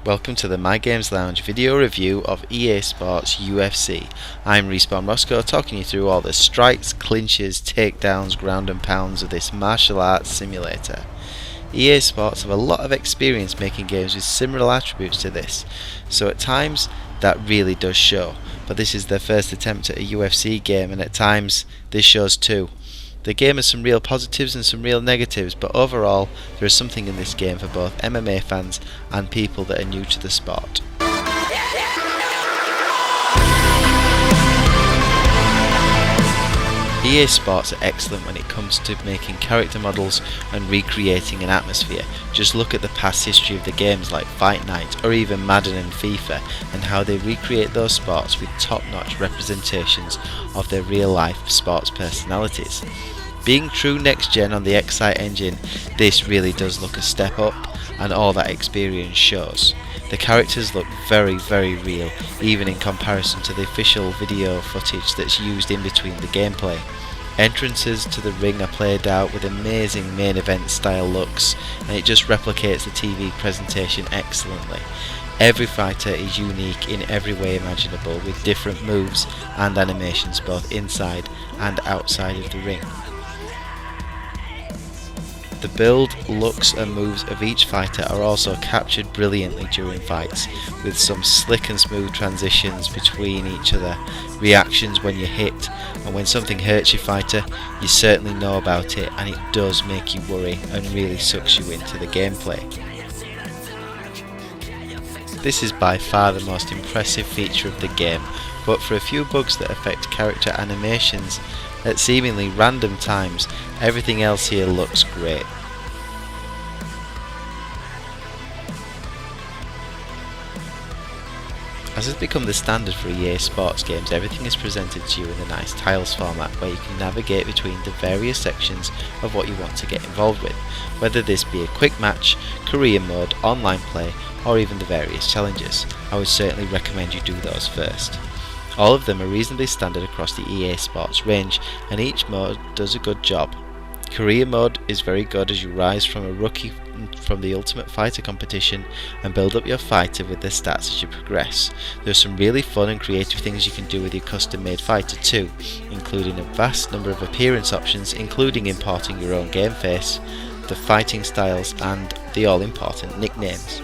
Welcome to the My Games Lounge video review of EA Sports UFC. I'm Respawn Roscoe, talking you through all the strikes, clinches, takedowns, ground and pounds of this martial arts simulator. EA Sports have a lot of experience making games with similar attributes to this, so at times that really does show, but this is their first attempt at a UFC game, and at times this shows too. The game has some real positives and some real negatives, but overall there is something in this game for both MMA fans and people that are new to the sport. EA Sports are excellent when it comes to making character models and recreating an atmosphere. Just look at the past history of the games like Fight Night or even Madden and FIFA, and how they recreate those sports with top-notch representations of their real-life sports personalities. Being true next gen on the Excite engine, this really does look a step up, and all that experience shows. The characters look very real, even in comparison to the official video footage that's used in between the gameplay. Entrances to the ring are played out with amazing main event style looks, and it just replicates the TV presentation excellently. Every fighter is unique in every way imaginable, with different moves and animations both inside and outside of the ring. The build, looks and moves of each fighter are also captured brilliantly during fights, with some slick and smooth transitions between each other, reactions when you're hit, and when something hurts your fighter, you certainly know about it, and it does make you worry and really sucks you into the gameplay. This is by far the most impressive feature of the game, but for a few bugs that affect character animations at seemingly random times, everything else here looks great. As has become the standard for EA Sports games, everything is presented to you in a nice tiles format where you can navigate between the various sections of what you want to get involved with, whether this be a quick match, career mode, online play, or even the various challenges. I would certainly recommend you do those first. All of them are reasonably standard across the EA Sports range, and each mode does a good job. Career mode is very good as you rise from a rookie from the Ultimate Fighter competition and build up your fighter with their stats as you progress. There are some really fun and creative things you can do with your custom made fighter too, including a vast number of appearance options, including importing your own game face, the fighting styles and the all important nicknames.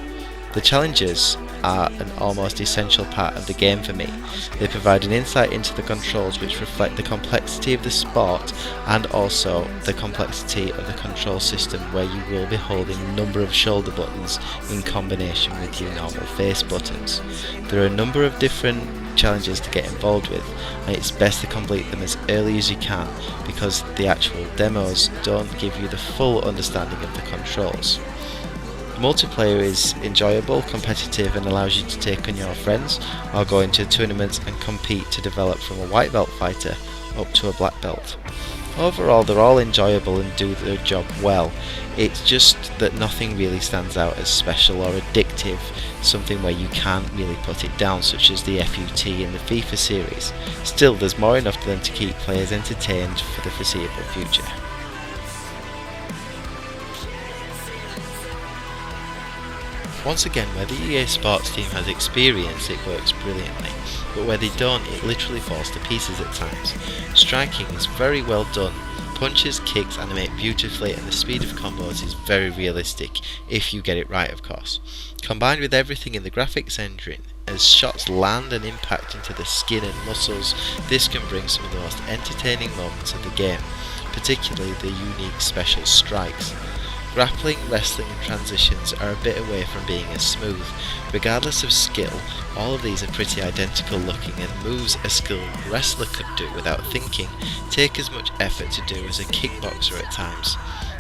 The challenges are an almost essential part of the game for me. They provide an insight into the controls which reflect the complexity of the sport and also the complexity of the control system, where you will be holding a number of shoulder buttons in combination with your normal face buttons. There are a number of different challenges to get involved with, and it's best to complete them as early as you can because the actual demos don't give you the full understanding of the controls. Multiplayer is enjoyable, competitive, and allows you to take on your friends or go into tournaments and compete to develop from a white belt fighter up to a black belt. Overall, they're all enjoyable and do their job well. It's just that nothing really stands out as special or addictive, something where you can't really put it down, such as the FUT in the FIFA series. Still, there's more enough to them to keep players entertained for the foreseeable future. Once again, where the EA Sports team has experience, it works brilliantly, but where they don't, it literally falls to pieces at times. Striking is very well done. Punches, kicks animate beautifully, and the speed of combos is very realistic, if you get it right of course. Combined with everything in the graphics engine, as shots land and impact into the skin and muscles, this can bring some of the most entertaining moments of the game, particularly the unique special strikes. Grappling, wrestling and transitions are a bit away from being as smooth. Regardless of skill, all of these are pretty identical looking, and moves a skilled wrestler could do without thinking take as much effort to do as a kickboxer at times.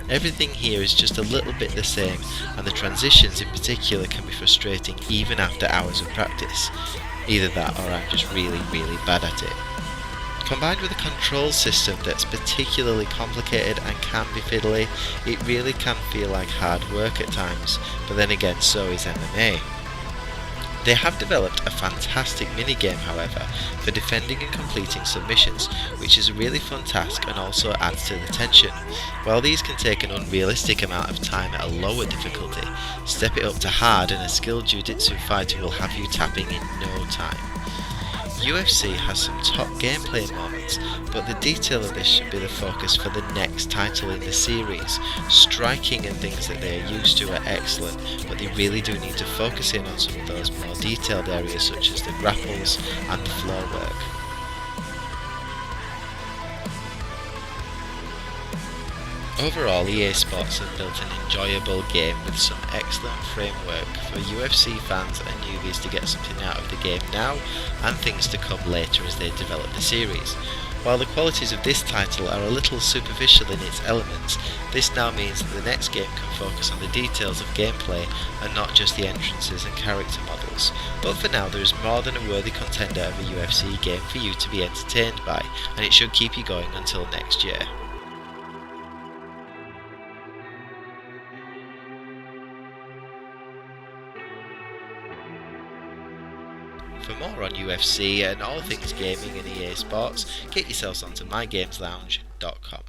Everything here is just a little bit the same, and the transitions in particular can be frustrating even after hours of practice. Either that or I'm just really bad at it. Combined with a control system that's particularly complicated and can be fiddly, it really can feel like hard work at times, but then again so is MMA. They have developed a fantastic minigame, however, for defending and completing submissions, which is a really fun task and also adds to the tension. While these can take an unrealistic amount of time at a lower difficulty, step it up to hard and a skilled jiu-jitsu fighter will have you tapping in no time. UFC has some top gameplay moments, but the detail of this should be the focus for the next title in the series. Striking and things that they are used to are excellent, but they really do need to focus in on some of those more detailed areas such as the grapples and the floor work. Overall, EA Sports have built an enjoyable game with some excellent framework for UFC fans and newbies to get something out of the game now and things to come later as they develop the series. While the qualities of this title are a little superficial in its elements, this now means that the next game can focus on the details of gameplay and not just the entrances and character models. But for now, there is more than a worthy contender of a UFC game for you to be entertained by, and it should keep you going until next year. For more on UFC and all things gaming and EA Sports, get yourselves onto mygameslounge.com.